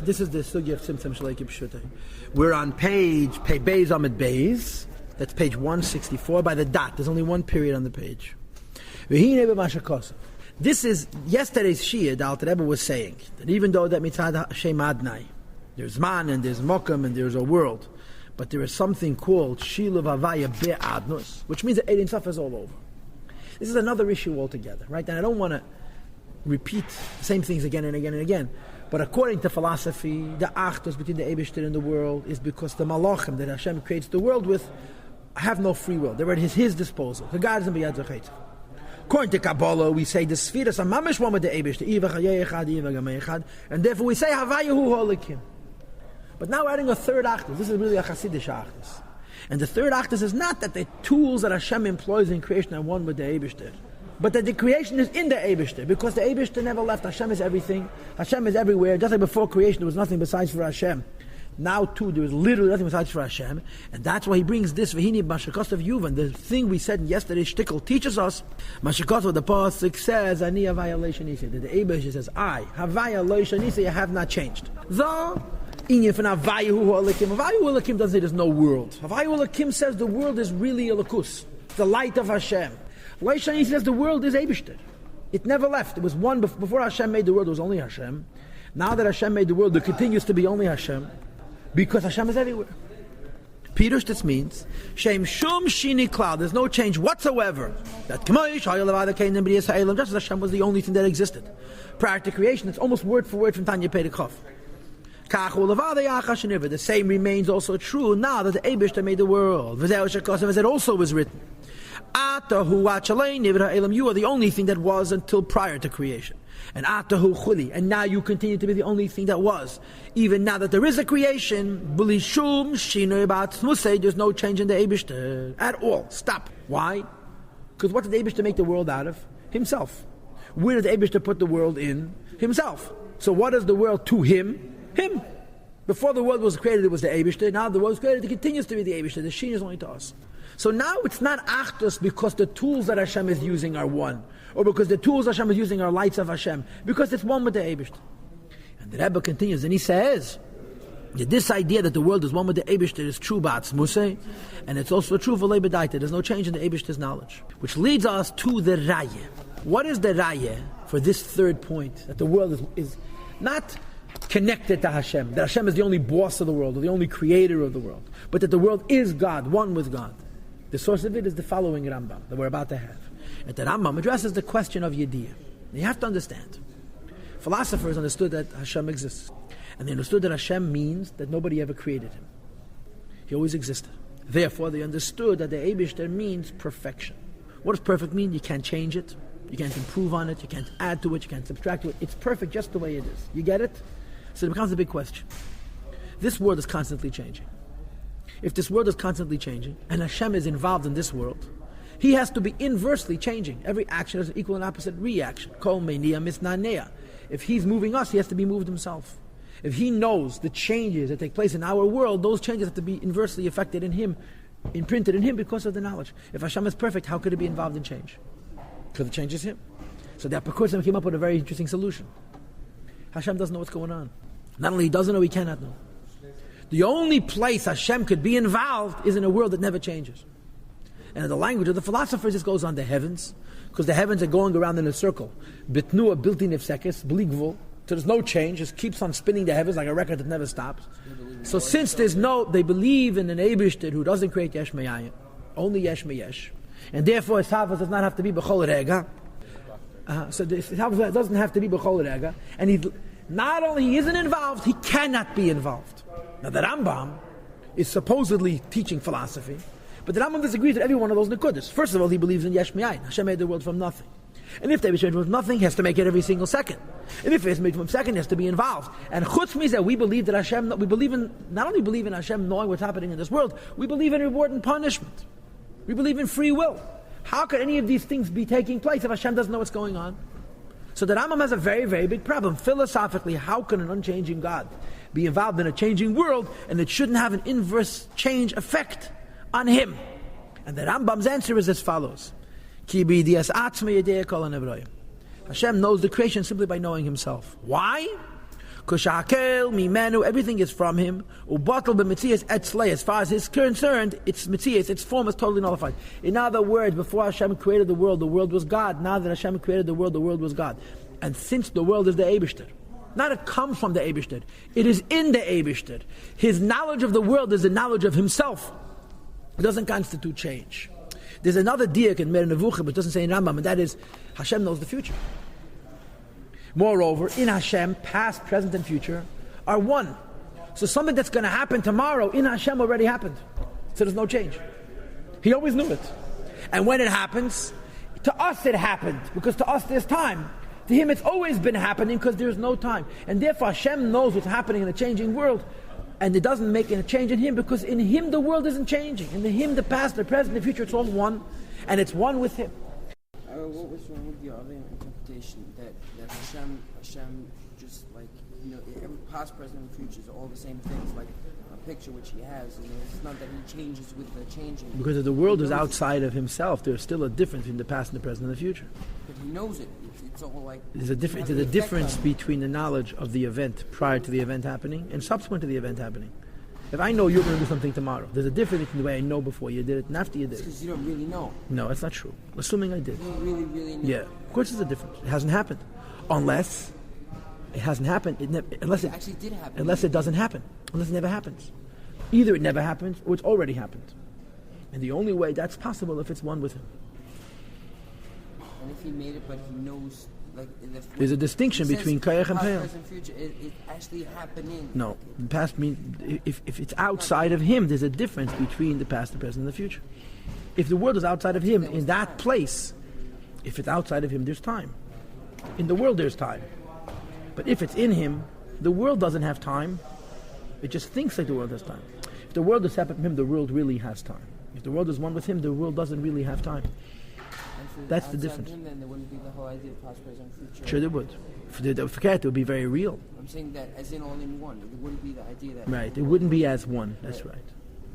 this is the sugya of Tzimtzum Shleiki Pshutai. We're on page Beis Amid Beis. That's page 164 by the dot. There's only one period on the page. This is yesterday's Shia. The Alter Rebbe was saying that even though that mitzad Hashem Adnai, there's man and there's mokum and there's a world, but there is something called Shiluv Havaya Be'adnus, which means that Ein Sof is all over. This is another issue altogether, right? And I don't want to repeat the same things again and again and again. But according to philosophy, the achdus between the Eibishter and the world is because the malachim that Hashem creates the world with have no free will. They're at his disposal. According to Kabbalah, we say the spheres are mamish one with the Eibishter, and therefore we say Havayahu Holikim. But now we're adding a third achdus. This is really a Hasidic achdus. And the third achdus is not that the tools that Hashem employs in creation are one with the Eibishter, but that the creation is in the Eibishter, because the Eibishter never left. Hashem is everything. Hashem is everywhere. Just like before creation, there was nothing besides for Hashem. Now too, there is literally nothing besides for Hashem, and that's why he brings this V'hini Mashakos of Yuvan. The thing we said in yesterday's shtickle teaches us. Mashakos, what the pasuk says, Ani Havaya Lo Shanisi. That the Eibishter says, I Havaya Lo Shanisi, I have not changed. Though Havayahu Holikim doesn't say there's no world. Havayahu Holikim says the world is really a lakus, the light of Hashem. Lo Shanisi says the world is Eibishter. It never left. It was one before Hashem made the world. It was only Hashem. Now that Hashem made the world, there continues to be only Hashem, because Hashem is everywhere. Pirush, this means Shem Shum Shini Cloud. There's no change whatsoever. That just as Hashem was the only thing that existed prior to creation. It's almost word for word from Tanya Pedikov. The same remains also true now that the Eibishter made the world. As it also was written, you are the only thing that was until prior to creation. And now you continue to be the only thing that was. Even now that there is a creation, there's no change in the Eibishter at all. Stop. Why? Because what did the Eibishter make the world out of? Himself. Where did the Eibishter put the world in? Himself. So what is the world to him? Him. Before the world was created, it was the Eibishter. Now the world was created, it continues to be the Eibishter. The Shin is only to us. So now it's not achdus because the tools that Hashem is using are one, or because the tools Hashem is using are lights of Hashem, because it's one with the Eibishter. And the Rebbe continues, and he says that this idea that the world is one with the Eibishter is true ba'atzmusei, and it's also true v'lei b'daita. There's no change in the Eibishter's knowledge. Which leads us to the raya. What is the raya for this third point, that the world is not connected to Hashem, that Hashem is the only boss of the world, or the only creator of the world, but that the world is God, one with God? The source of it is the following Rambam that we're about to have. And the Rambam addresses the question of Yediyah. You have to understand. Philosophers understood that Hashem exists. And they understood that Hashem means that nobody ever created him. He always existed. Therefore, they understood that the Eibishter means perfection. What does perfect mean? You can't change it. You can't improve on it. You can't add to it. You can't subtract to it. It's perfect just the way it is. You get it? So it becomes a big question. This world is constantly changing. If this world is constantly changing, and Hashem is involved in this world, He has to be inversely changing. Every action has an equal and opposite reaction. Kol meinia misnanea. If He's moving us, He has to be moved Himself. If He knows the changes that take place in our world, those changes have to be inversely affected in Him, imprinted in Him because of the knowledge. If Hashem is perfect, how could He be involved in change? Because it changes Him. So the Apokryphim came up with a very interesting solution. Hashem doesn't know what's going on. Not only He doesn't know, He cannot know. The only place Hashem could be involved is in a world that never changes. And in the language of the philosophers, this goes on the heavens, because the heavens are going around in a circle. Bitnua bilti nifsekes, bligvul. So there's no change, just keeps on spinning the heavens like a record that never stops. So since there's they believe in an Eibishter who doesn't create yesh meyayim, only yesh meyesh. And therefore his havas does not have to be b'chol rega. So his havas doesn't have to be b'chol rega. And he not only he isn't involved, he cannot be involved. Now the Rambam is supposedly teaching philosophy, but the Rambam disagrees with every one of those nekudas. First of all, he believes in yesh meyayin. Hashem made the world from nothing. And if they made from nothing, he has to make it every single second. And if it's made from second, he has to be involved. And chutz means that we believe that Hashem, we believe in, not only believe in Hashem knowing what's happening in this world, we believe in reward and punishment. We believe in free will. How could any of these things be taking place if Hashem doesn't know what's going on? So the Rambam has a very, very big problem. Philosophically, how can an unchanging God be involved in a changing world, and it shouldn't have an inverse change effect on him? And the Rambam's answer is as follows. Hashem knows the creation simply by knowing Himself. Why? Kushakel mimenu, everything is from him. Ubatal b'mitzias etzlei, as far as he's concerned, its mitzias, its form is totally nullified. In other words, before Hashem created the world was God. Now that Hashem created the world was God. And since the world is the Eibishter, not it comes from the Eibishter, it is in the Eibishter. His knowledge of the world is the knowledge of himself. It doesn't constitute change. There's another diak in Mer Nevuchim, but it doesn't say in Rambam, and that is Hashem knows the future. Moreover, in Hashem, past, present, and future are one. So something that's going to happen tomorrow, in Hashem already happened. So there's no change. He always knew it. And when it happens, to us it happened, because to us there's time. To him it's always been happening, because there's no time. And therefore Hashem knows what's happening in a changing world, and it doesn't make a change in him, because in him the world isn't changing. In him the past, the present, the future, it's all one, and it's one with him. What was wrong with your other interpretation that Hashem just like, every past, present, and future is all the same things, like a picture which he has, it's not that he changes with the changing. Because if the world is outside of himself, there's still a difference between the past and the present and the future. But he knows it. It's all like... There's a difference between the knowledge of the event prior to the event happening and subsequent to the event happening. If I know you're going to do something tomorrow, there's a difference between the way I know before you did it and after you did it. Because you don't really know. No, that's not true. Assuming I did. You don't really know. Yeah, of course there's a difference. It hasn't happened. Unless it hasn't happened. Unless it actually did happen. Unless it doesn't happen. Unless it never happens. Either it never happens or it's already happened. And the only way that's possible if it's one with him. And if he made it but he knows... There's a distinction between Kayach and Pale. It's actually happening. No, the past means if it's outside of him, there's a difference between the past, the present, and the future. If the world is outside of him, in that place, if it's outside of him, there's time. In the world, there's time. But if it's in him, the world doesn't have time. It just thinks like the world has time. If the world is separate from him, the world really has time. If the world is one with him, the world doesn't really have time. That's the difference. Him, then there wouldn't be the whole idea of past, present, future. Sure, there would. For it would be very real. I'm saying that as in all in one. It wouldn't be the idea that... Right, it wouldn't be as one. That's right.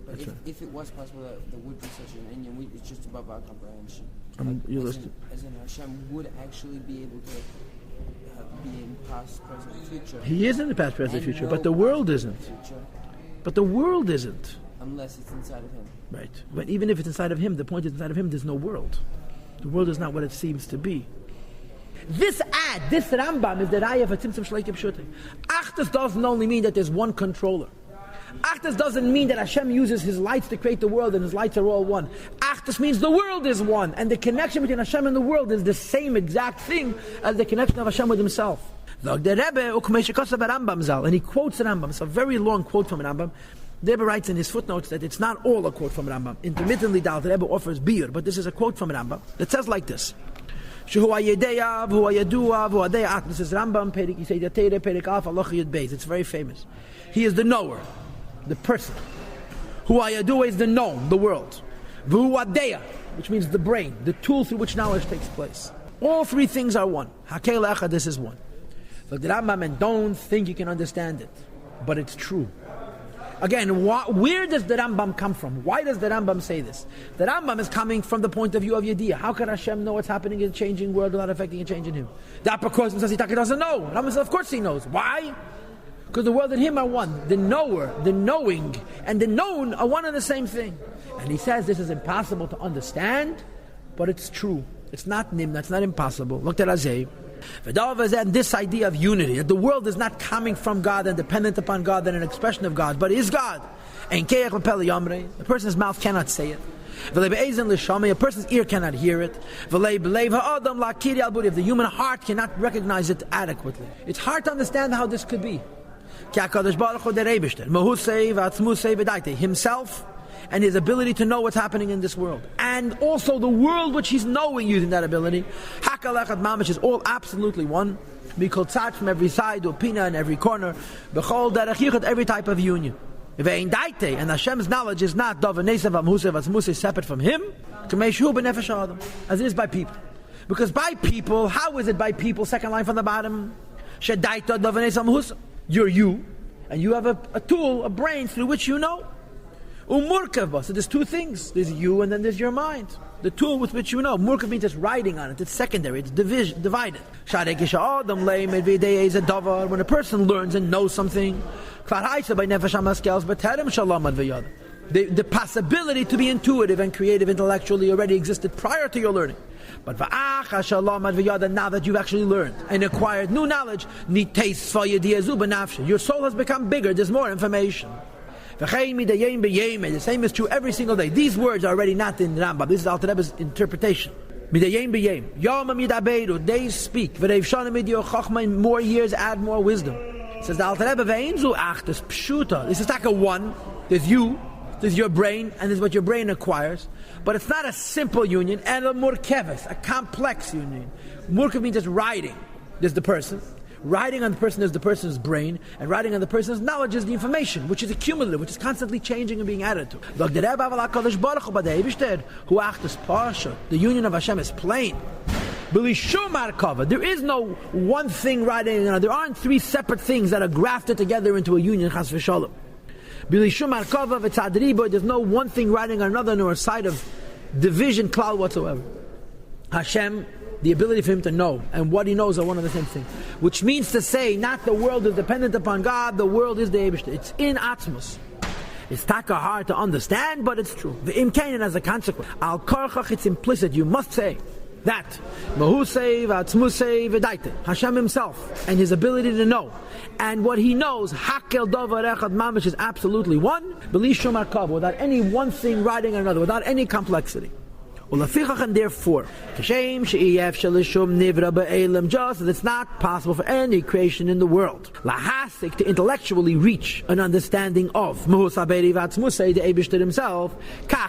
But if it was possible that there would be such an union, it's just above our comprehension. As in Hashem would actually be able to be in past, present, future. He is in the past, present, future, but the world isn't. But the world isn't. Unless it's inside of him. Right. But even if it's inside of him, the point is inside of him, there's no world. The world is not what it seems to be. This Rambam is the Raya for Tzimtzum Shleikim Pshutim. Achdus doesn't only mean that there's one controller. Achdus doesn't mean that Hashem uses his lights to create the world and his lights are all one. Achdus means the world is one, and the connection between Hashem and the world is the same exact thing as the connection of Hashem with himself. And he quotes the Rambam. It's a very long quote from Rambam. The Rebbe writes in his footnotes that it's not all a quote from Rambam. Intermittently, the Rebbe offers beer, but this is a quote from Rambam that says like this: this is Rambam, Perik Alf, Halacha Yud Beis. It's very famous. He is the knower, the person. Huayadu is the known, the world. V'huadeya, which means the brain, the tool through which knowledge takes place. All three things are one. Hakel Echad, this is one. Look, the Rambam, and don't think you can understand it, but it's true. Again, where does the Rambam come from? Why does the Rambam say this? The Rambam is coming from the point of view of Yediyah. How can Hashem know what's happening in a changing world without affecting a change in him? The upper course says he doesn't know. Rambam says, of course he knows. Why? Because the world and him are one. The knower, the knowing, and the known are one and the same thing. And he says this is impossible to understand, but it's true. It's not nimna, it's not impossible. Look at Azay. And this idea of unity, that the world is not coming from God and dependent upon God and an expression of God, but is God. A person's mouth cannot say it. A person's ear cannot hear it. If the human heart cannot recognize it adequately. It's hard to understand how this could be. Himself and his ability to know what's happening in this world. And also the world which he's knowing using that ability. Hakal Echad Mamish is all absolutely one. Mikol Tzad from every side, Upina in every corner. Bechol Derech Yichud, every type of union. And Hashem's knowledge is not separate from him, as it is by people. Because by people, how is it by people? Second line from the bottom. You're you, and you have a tool, a brain through which you know. Umurkav. So there's two things. There's you and then there's your mind. The tool with which you know. Murkav means just writing on it. It's secondary. It's divided. When a person learns and knows something, the possibility to be intuitive and creative intellectually already existed prior to your learning. But now that you've actually learned and acquired new knowledge, your soul has become bigger. There's more information. The same is true every single day. These words are already not in Rambam. This is Alter Rebbe's interpretation. Days speak. More years add more wisdom. Says the Alter Rebbe, this is like a one. There's you, there's your brain, and there's what your brain acquires. But it's not a simple union, and a murkeves, a complex union. Murkev means just riding. There's the person. Riding on the person is the person's brain, and riding on the person's knowledge is the information, which is accumulative, which is constantly changing and being added to. The union of Hashem is plain. There is no one thing riding on another. There aren't three separate things that are grafted together into a union. Chas v'shalom. There's no one thing riding on another, nor a side of division, cloud whatsoever. Hashem, the ability for him to know and what he knows are one and the same thing. Which means to say, not the world is dependent upon God, the world is the Eibishter. It's in Atzmos. It's taka hard to understand, but it's true. The imkain as a consequence. Al karchach, it's implicit. You must say that Hashem himself and his ability to know and what he knows, hakel davar echad mamish, is absolutely one, without any one thing riding on another, without any complexity. And therefore, just as it's not possible for any creation in the world to intellectually reach an understanding of the Eibishter himself,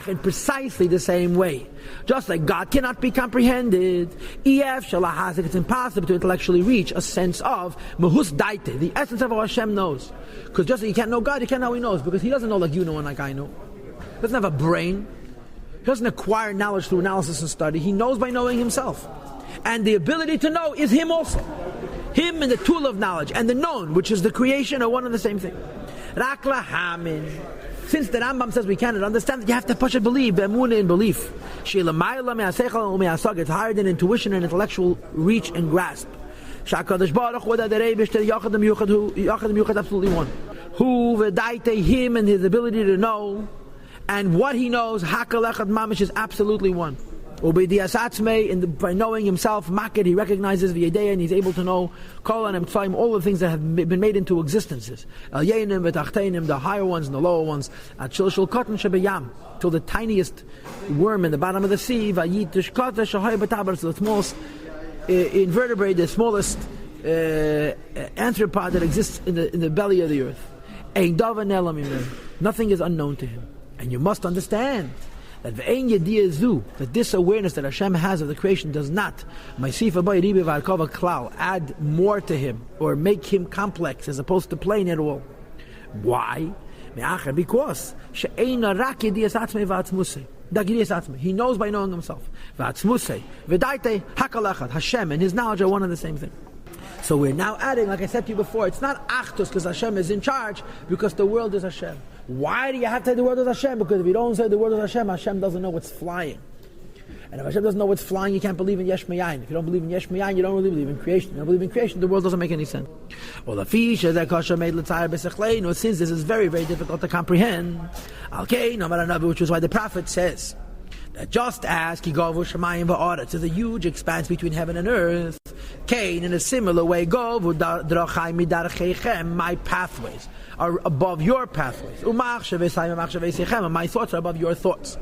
in precisely the same way. Just like God cannot be comprehended, it's impossible to intellectually reach a sense of the essence of what Hashem knows. Because just like you can't know God, you can't know how he knows, because he doesn't know like you know and like I know. He doesn't have a brain. He doesn't acquire knowledge through analysis and study. He knows by knowing himself. And the ability to know is him also. Him and the tool of knowledge and the known, which is the creation, are one and the same thing. Since the Rambam says we cannot understand it, you have to push and believe, emunah in belief. It's higher than intuition and intellectual reach and grasp. Absolutely one. Him and his ability to know, and what he knows, hakal echad mamish, is absolutely one. By knowing himself, maked, he recognizes the idea, and he's able to know kol and all the things that have been made into existences. The higher ones and the lower ones. Till the tiniest worm in the bottom of the sea, so the smallest invertebrate, the smallest anthropod that exists in the belly of the earth. Nothing is unknown to him. And you must understand that this awareness that Hashem has of the creation does not add more to him or make him complex as opposed to plain at all. Why? Because he knows by knowing himself. Hashem and his knowledge are one and the same thing. So we're now adding, like I said to you before, it's not Achdus because Hashem is in charge, because the world is Hashem. Why do you have to say the world is Hashem? Because if you don't say the world is Hashem, Hashem doesn't know what's flying. And if Hashem doesn't know what's flying, you can't believe in Yesh Mayayin. If you don't believe in Yesh Mayayin, you don't really believe in creation. If you don't believe in creation, the world doesn't make any sense. Well, the fish is that Kasha made L'tzayir, since this is very, very difficult to comprehend, which is why the prophet says that just as Kigovu Shemayim Va'aretz, there's a huge expanse between heaven and earth. Cain, in a similar way, Govu Drachai Midarchechem, my pathways are above your pathways. And my thoughts are above your thoughts.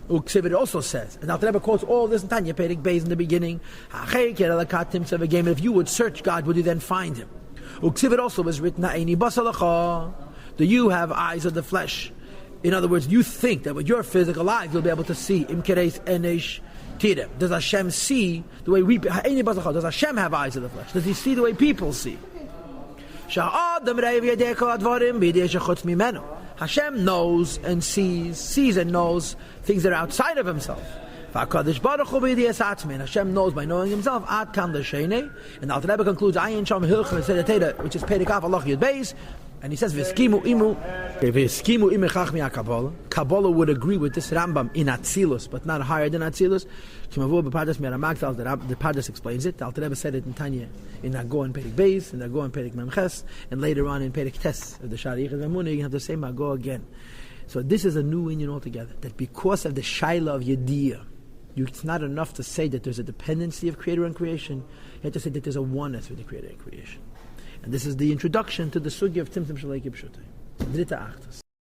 It also says, and Alter Rebbe quotes all this in Tanya, Perek Beis in the beginning, if you would search God, would you then find him? It also was written, do you have eyes of the flesh? In other words, you think that with your physical eyes you'll be able to see. Does Hashem see the way we... Does Hashem have eyes of the flesh? Does he see the way people see? Hashem knows and sees and knows things that are outside of himself. And Hashem knows by knowing himself. And Alter Rebbe concludes, which is Perek Av Alach Yud Beis, And he says, V'skimu imu chachmi HaKabbalah. Kabbalah would agree with this Rambam in Atzilus, but not higher than Atzilus. The Pardes explains it. The Alter Rebbe said it in Tanya, in Nago and Perik Beis, in Nago and Perik Memches, and later on in Perik Tes of the Shari Yichud V'Amunah. You have the same Nago again. So this is a new union altogether. That because of the Shaila of Yediyah, it's not enough to say that there's a dependency of Creator and creation. You have to say that there's a oneness with the Creator and creation. And this is the introduction to the Sugya of Tzimtzum Shalei Kipshutai. Dritte Achtas.